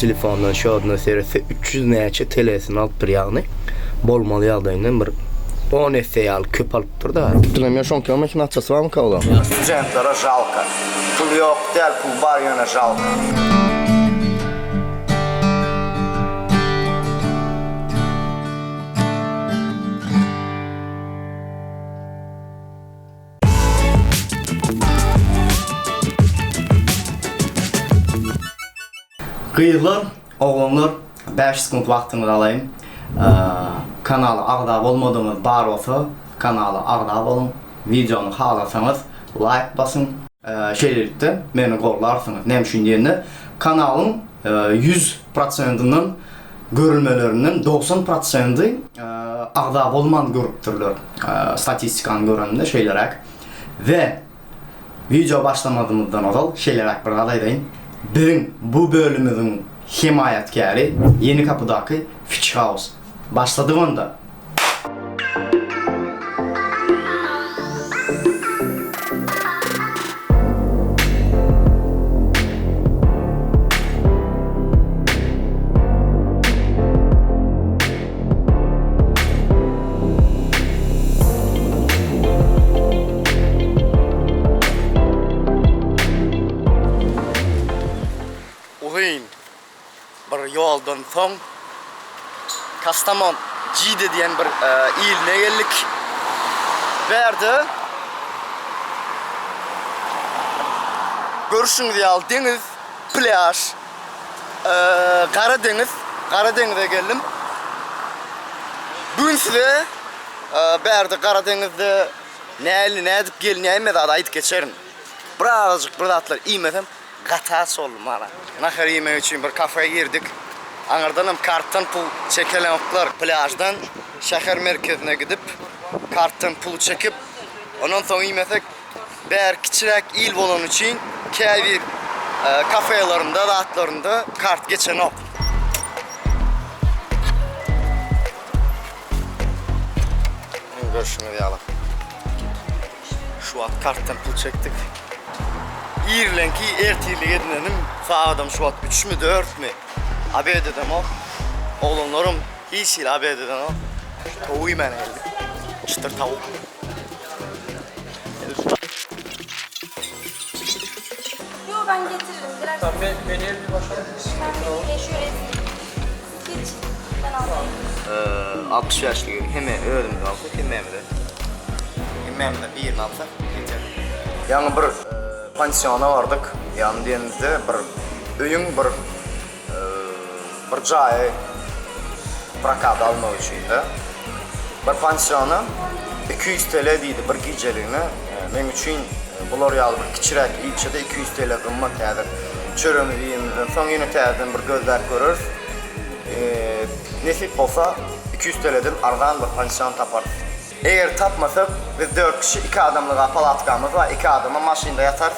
telefondan şadına serisi 300 näçe telesini alıp bir ýagny bolmaly ýagdaýyndan bir 10 ýaly köp alypdyr da. Dilem şon kilometrin açasy barmy kawla? Studentlere жалко. Pul yok, del pul var yana жалко. Kıyılar, oğlanlar 5 sekund vaktini alayım. Kanalı ağda olmadığınız bar olsa kanalı ağda olun. Videonu halasanız like basın. Şeylerlikte beni kollarsınız. Ne düşündüğünde kanalın 100%'ının görülmelerinin 90%'ı ağda olman görüptürler. Statistikanı göreninde şeylerek. Ve video başlamadığımızdan oral şeylerek bir alayım. Ben bu bölümümüzün himayetkari Yeni Kapı'daki Fitch House. Başladı onda. Bir yoldan soň Kastamon Jide diýen bir iline geldik. Berdi. Görüşüňiz ýaly deňiz, pляж, Karadeňiz'e geldim. Bugün size berdi Karadeňiz'de nädip gelin näme zat aýdyp geçerim. Birazcık bir zatlar iýmesem gatas oldum bana. Nahar yemek için bir kafeye girdik. Anardanım karttan pul çekelenoklar plajdan şehir merkezine gidip karttan pul çekip ondan sonra yemesek ber kiçirek il bolan için käbir kafelerinde, rahatlarında kart geçen ok. Görüşmek üzere. Şu an karttan pul çektik. İrlenki ertirli gedinenim sağadım şu an 3 mü 4 mü ABD'den o oğlanlarım hiç il ABD'den o tavuğu men geldi çıtır tavuk Yo ben getiririm biraz. Tamam menüye bir başlayalım. Ben şöyle hiç ben alayım. 60 yaşlı hemen öldüm de alsak hemen de bir yerini alsak yeter. Yani bir pansiyona vardık. Yani denizde bir öýüň bir jaý prakat almak üçin de bir pansiyona 200 TL diýdi bir geceliğine. Men üçin bular ýaly bir kiçirek ilçede 200 TL gymmat täze. Çöremi diýimden soň ýene täzeden bir gözler görür. Nesip bolsa 200 TL'den argan bir pansiyon tapar. Eğer tapmasak biz 4 kişi 2 adamlığa palatkamız var. 2 adama maşinada yatar.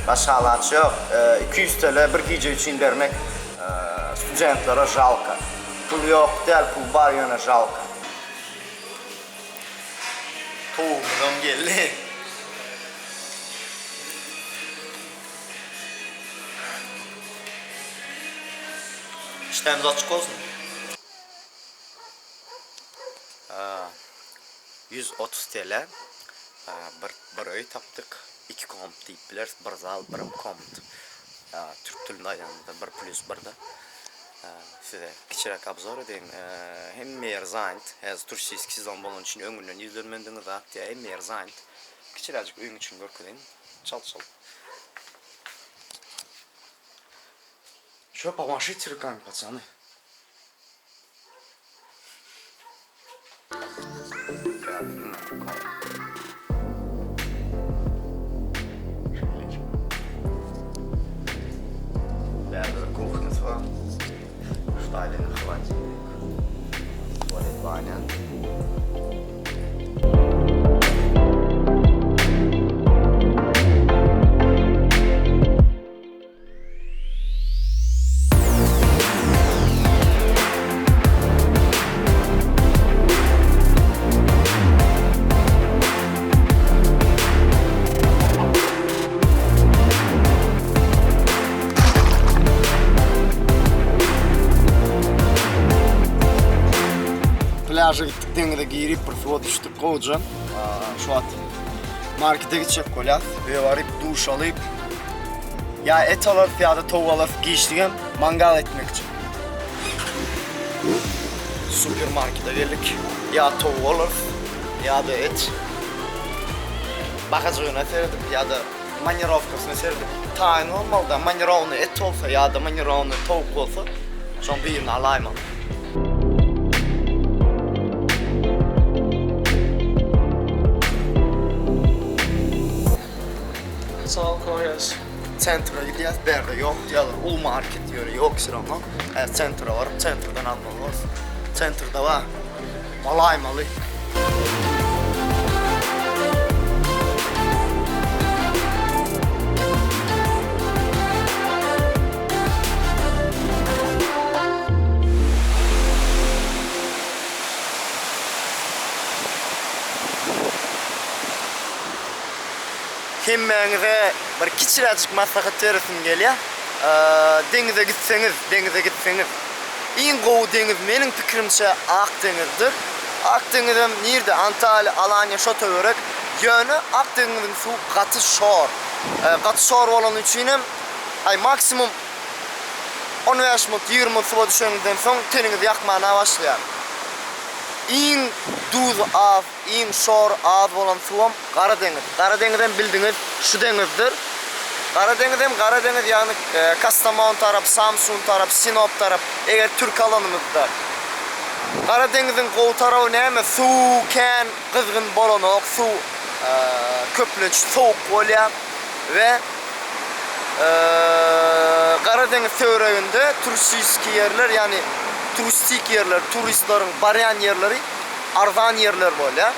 Başka alaç yok. 200 TL bir gece için vermek studentlere жалко. Pul yok, del pul var yana жалко. Toğumuzdan geldi. İşlerimiz açık olsun. 130 TL. Bir öy taptık. 2 komut deyip biliriz. Bir zal, bir komut. Türk dilinde aydanında 1+1'da. Size kiçirek abzor edeyim. Hem meyer zaynt. Hez Türkçeski sizden bolun için öňünden ýüzlenmendiniz at ya hem meyer zaynt. Kiçirecik öýüň için görkedeň. Çal. Что помашите руками, пацаны? Бәрі кухнясы var. Штайлен, холодильник. Туалет, баня. plaja gittik, denize girip bir suya düştük kocan. Şu an markete gidecek kolyat ve varıp duş alıp ya et alıp ya da tavuk alıp geçtiğim mangal etmek için. Süpermarkete geldik. Ya tavuk alıp ya da et. Bakacağına serdim ya da manirovkasını serdim. Tayin olmalı da manirovnu et olsa ya da manirovnu tavuk olsa son birini alayım. Sağ ol, kolay gelsin. Center'a gidiyoruz, berde yok diyorlar. Ul market yeri yok ama Center'a varıp Center'dan almalıyız. Center'da var. Malay malı. Hemmenize bir kiçilecik maslahat veresim geliyor. Denize gitseniz. En goğu deniz benim fikrimce Akdeniz'dir. Akdeniz'im nerede? Antalya, Alanya, Şotövörek. Yönü Akdeniz'in su katı şor. Katı şor olan içinim maksimum 15 minut 20 minut suya düşenizden sonra teninizi yakmaya başlayar. En duz az, en şor az olan suum Karadeniz. Karadeniz'den bildiğiniz şu denizdir. Karadeniz yani Kastamonu taraf, Samsun taraf, Sinop taraf, eğer Türk alanımızda. Karadeniz'in kol tarafı neyme? Su, ken, kızgın bolonok, su, köpünç, soğuk oluyor ve Karadeniz söğreğinde turistik yerler yani turistik yerler, turistlerin barayan yerleri, arzan yerler böyle.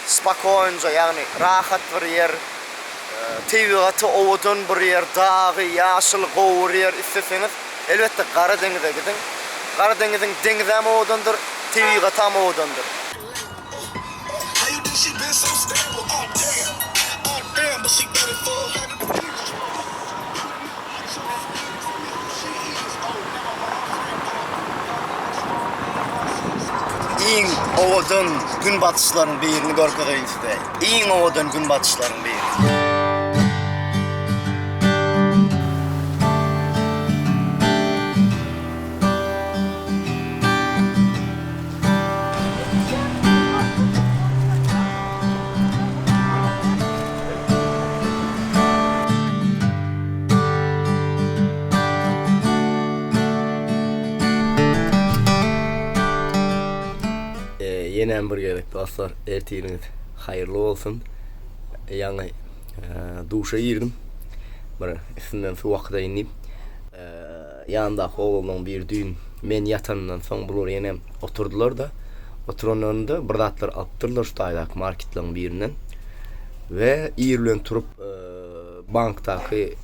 Spakoyunca yani rahat bir yer, tabiatı oğudun bir yer, dağı, yaşıl qoğur yer isteseniz elbette Karadeniz'e gidin. Karadeniz'in denizi hem oğudundur, tabiatı hem oğudundur. En oğudun gün batışların birini görkadayın size. En oğudun gün batışların birini. Yenen bir gerek dostlar, erteniz hayırlı olsun. Yani duşa girdim. Bir üstünden su vakıda inip yanındaki oğlunun bir düğün men yatanından son bulur yenem oturdular da oturanın önünde bırdatlar attırdılar şu taydaki marketlerin birinden ve iyirlen turup banktaki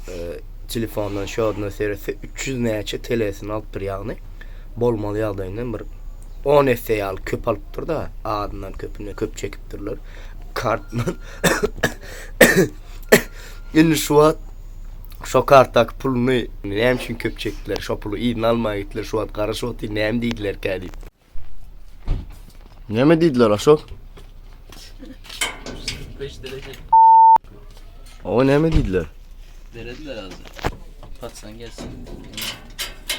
telefondan şoduna serisi 300 neçe TL'sini alıp bir yani bolmalı yaldayından bir 10 essay al köp alıptır da ağzından köpüne köp çekiptirler kartından şimdi şu karttaki pulunu neyim için köp çektiler şu pulu iyiden almaya gittiler şu an kara şu atı neyim deydiler kendi ne mi deydiler aşok 5 derece o ne mi deydiler derediler azı. Patsan gelsin.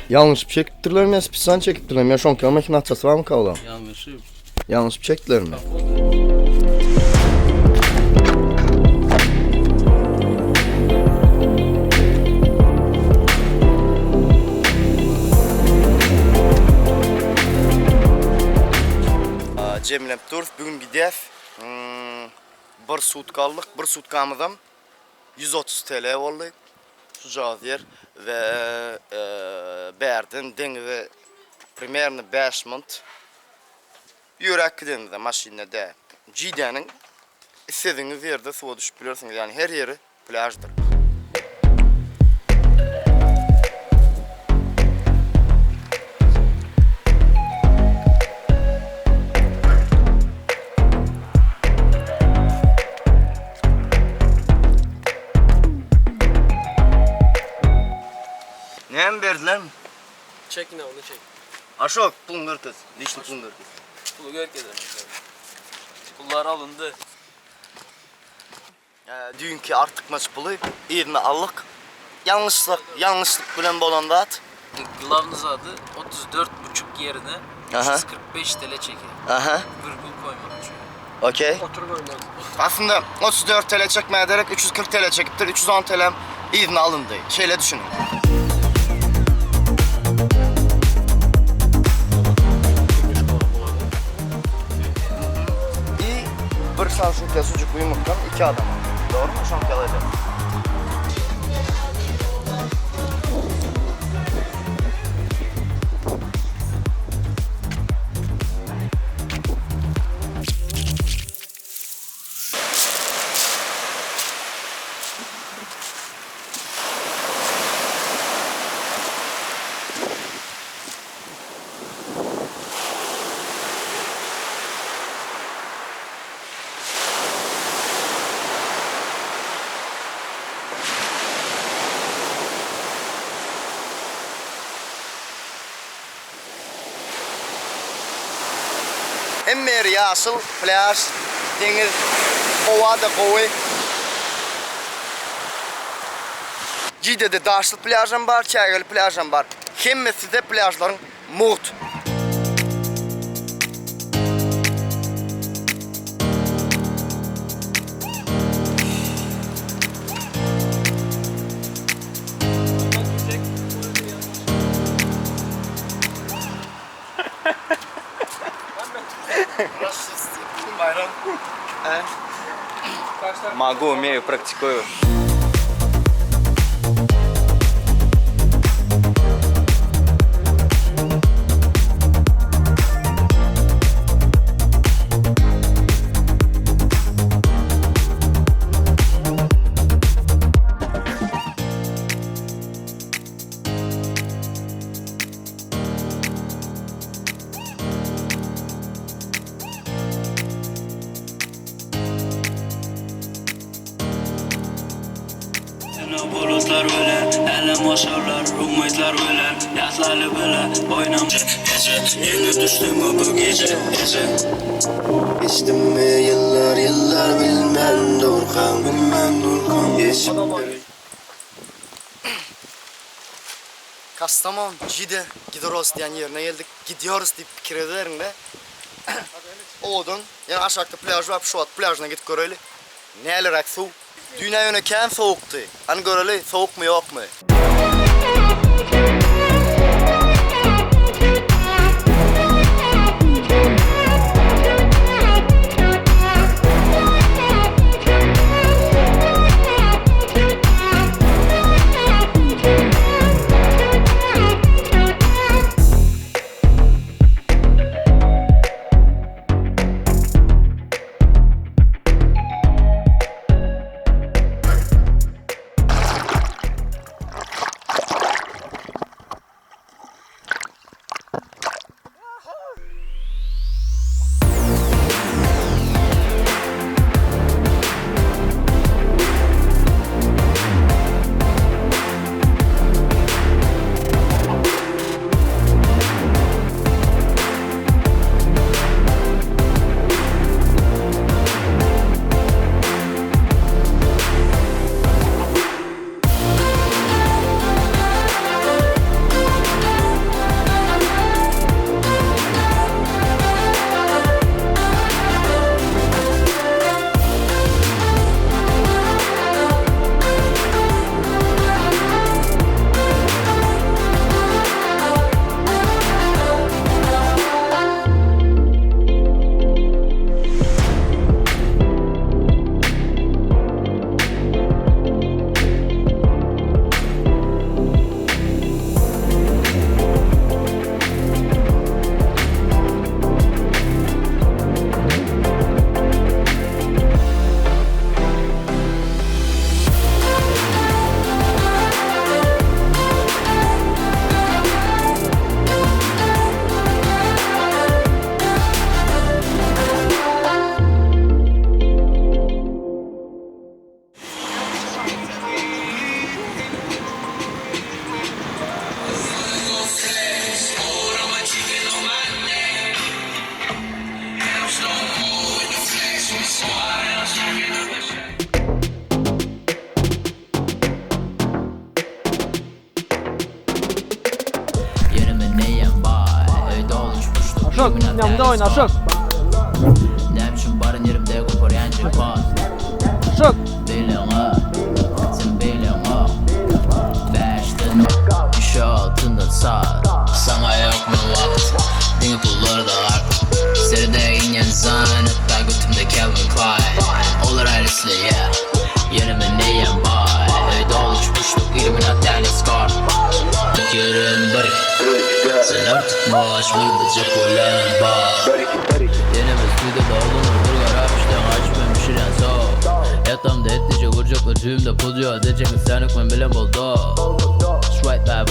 yanlış bir çekiptirler mi pisan çekiptirler mi ya şu an makine atçası var mı kaldı Yanlışı yanlış bir çektiler mi Cemilem Turf bugün gidiyoruz. Bir sutkalık, bir sutkamızdan 130 TL oldu. Sıcak yer ve Berden denize примерно 5 minut yürek denize maşinede Cide'nin istediğiniz yerde suya düşüp bilirsiniz yani her yeri plajdır. Ne mi verdiler mi? çek yine onu çek. Aşok, pulun kız. Dişli pulun kız. pulu görk edemeyiz. Pullar alındı. Dünkü artık maç pulu yerine aldık. Yanlışlık bilen bolanda at. Glavnız adı 34,5 yerine Aha. 345 TL çekiyor. Aha. Virgül koymadı çünkü. Okey. Aslında 34 TL çekmeye ederek 340 TL çekiptir. 310 TL yerine alındı. Şeyle düşünün. İyi. Bir salçukla sucuklu yumurtadan 2 adam. Doğru mu? Şankalaydı. Hem yaşıl plaj, deniz, kova da kovu. Cide'de daşlı plajım var, çaygalı plajım var. Hemmesi de plajların muht. Могу, умею, практикую. Bulutlar öyle, elem aşarlar, rumayızlar öyle, yatlarlı böyle, oynam gece, yeni düştüm bu gece. Geçtim mi yıllar bilmem Durkan Geçip Kastamonu, Cide, gidiyoruz diyen yerine geldik. Gidiyoruz deyip fikir ederim de. Oğudun, yani aşağıda plaj var, şu at plajına git görelim. Neler su? Dünya yöneken soğuktu. Hani görelim, soğuk mu yok mu? Yanımda oyna şok. Ne biçim barın yerimde koparyan cepon. Şok. Biliyorsun sen biliyorsun. Beşten düşü altından sağ. Sana yok mu vakit? Dini pulları da var. Seride inen zan, hatta götümde Calvin Klein. Olur ailesli yeah. Yerime neyem var? Evde ol uçmuşluk illuminat yani skar. Yürüm barık. Sen artık maaş mıydıcık ulan var. Deneme stüdyoda olunur bir garap işten açmam pişiren so. Yatamda etlice vuracaklar düğümde pulcu edecek insanlık ben bilen buldu. Straight by